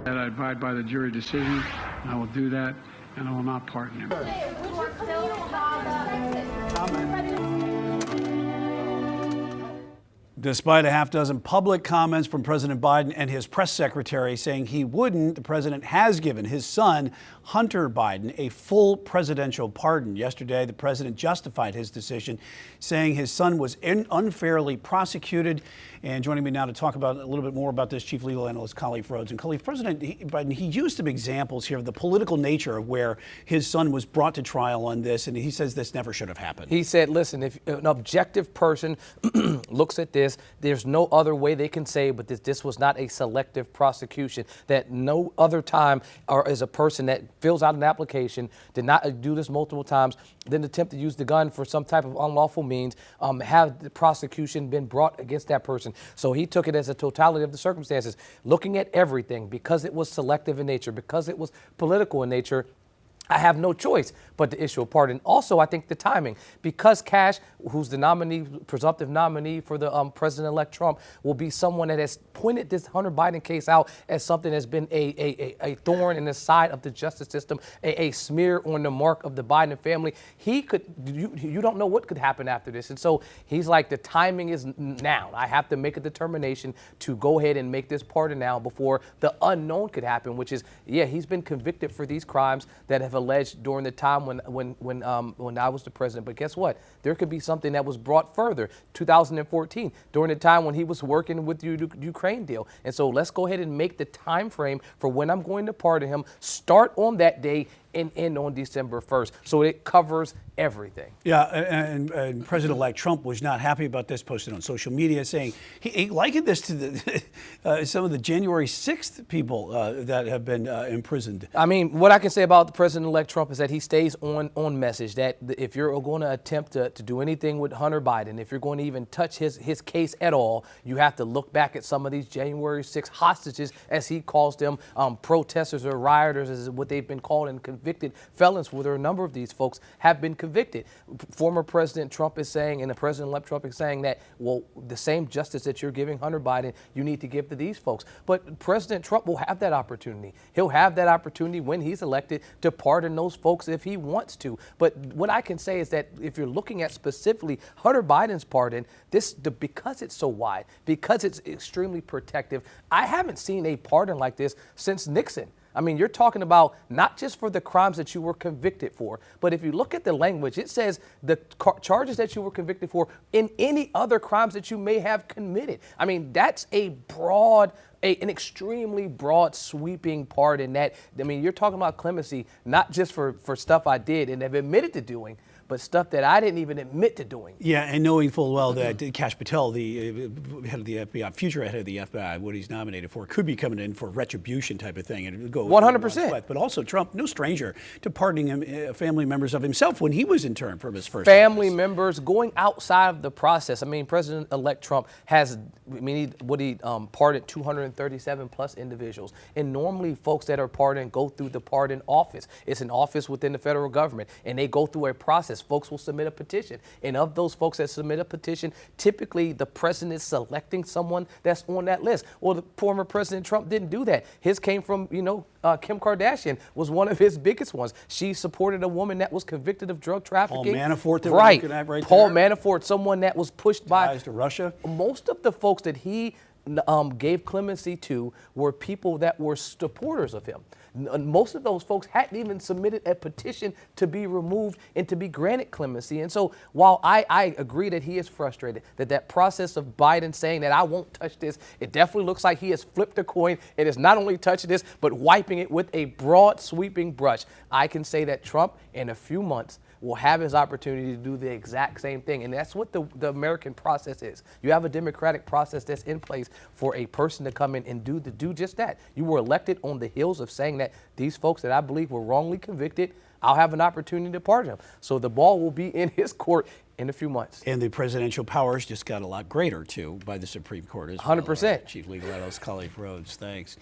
That I abide by the jury decision, and I will do that, and I will not pardon him. Despite a half dozen public comments from President Biden and his press secretary saying he wouldn't, the president has given his son, Hunter Biden, a full presidential pardon. Yesterday, the president justified his decision, saying his son was unfairly prosecuted. And joining me now to talk about a little bit more about this, Chief Legal Analyst Khalif Rhodes. And Khalif, President Biden, he used some examples here of the political nature of where his son was brought to trial on this, and he says this never should have happened. He said, listen, if an objective person looks at this, there's no other way they can say, but this was not a selective prosecution, that no other time or as a person that fills out an application, did not do this multiple times, then attempt to use the gun for some type of unlawful means, have the prosecution been brought against that person. So he took it as a totality of the circumstances, looking at everything, because it was selective in nature, because it was political in nature. I have no choice but to issue a pardon. Also, I think the timing, because Cash, who's the nominee, presumptive nominee for the President-elect Trump, will be someone that has pointed this Hunter Biden case out as something that's been a thorn in the side of the justice system, a smear on the mark of the Biden family. He could, you don't know what could happen after this. And so he's like, the timing is now. I have to make a determination to go ahead and make this pardon now before the unknown could happen, which is, yeah, he's been convicted for these crimes that have alleged during the time when I was the president. But guess what? There could be something that was brought further, 2014, during the time when he was working with the Ukraine deal. And so let's go ahead and make the time frame for when I'm going to pardon him start on that day and end on December 1st. So it covers everything. Yeah, and President-elect Trump was not happy about this, posted on social media saying he likened this to the, some of the January 6th people that have been imprisoned. I mean, what I can say about the President-elect Trump is that he stays on message, that if you're going to attempt to do anything with Hunter Biden, if you're going to even touch his case at all, you have to look back at some of these January 6 hostages, as he calls them, protesters or rioters, is what they've been called, and convicted felons, where a number of these folks have been convicted. Former President Trump is saying, and the President-elect Trump is saying that, well, the same justice that you're giving Hunter Biden, you need to give to these folks. But President Trump will have that opportunity. He'll have that opportunity when he's elected to pardon those folks if he wants to. But what I can say is that if you're looking at specifically Hunter Biden's pardon, because it's so wide, because it's extremely protective, I haven't seen a pardon like this since Nixon. I mean, you're talking about not just for the crimes that you were convicted for, but if you look at the language, it says the charges that you were convicted for in any other crimes that you may have committed. I mean, that's an extremely broad, sweeping pardon. That, I mean, you're talking about clemency, not just for stuff I did and have admitted to doing, but stuff that I didn't even admit to doing. Yeah, and knowing full well that Kash Patel, the head of the FBI, future head of the FBI, what he's nominated for, could be coming in for retribution type of thing. And it would go 100%. But also Trump, no stranger to pardoning him, family members of himself when he was in term from his first family office. Members going outside of the process. I mean, President-elect Trump has, he pardoned 237 plus individuals. And normally folks that are pardoned go through the pardon office. It's an office within the federal government, and they go through a process. Folks will submit a petition. And of those folks that submit a petition, typically the president is selecting someone that's on that list. Well, the former President Trump didn't do that. His came from, Kim Kardashian was one of his biggest ones. She supported a woman that was convicted of drug trafficking. Paul Manafort, that right. We're looking at right Paul there. Manafort, someone that was pushed by ties to Russia. Most of the folks that he gave clemency to were people that were supporters of him. Most of those folks hadn't even submitted a petition to be removed and to be granted clemency. And so while I agree that he is frustrated, that process of Biden saying that I won't touch this, it definitely looks like he has flipped a coin. It is not only touching this, but wiping it with a broad sweeping brush. I can say that Trump, in a few months, will have his opportunity to do the exact same thing. And that's what the American process is. You have a democratic process that's in place for a person to come in and do just that. You were elected on the heels of saying that these folks that I believe were wrongly convicted, I'll have an opportunity to pardon them. So the ball will be in his court in a few months. And the presidential powers just got a lot greater, too, by the Supreme Court as well. 100%. Chief Legal Analyst Khalif Rhodes, thanks.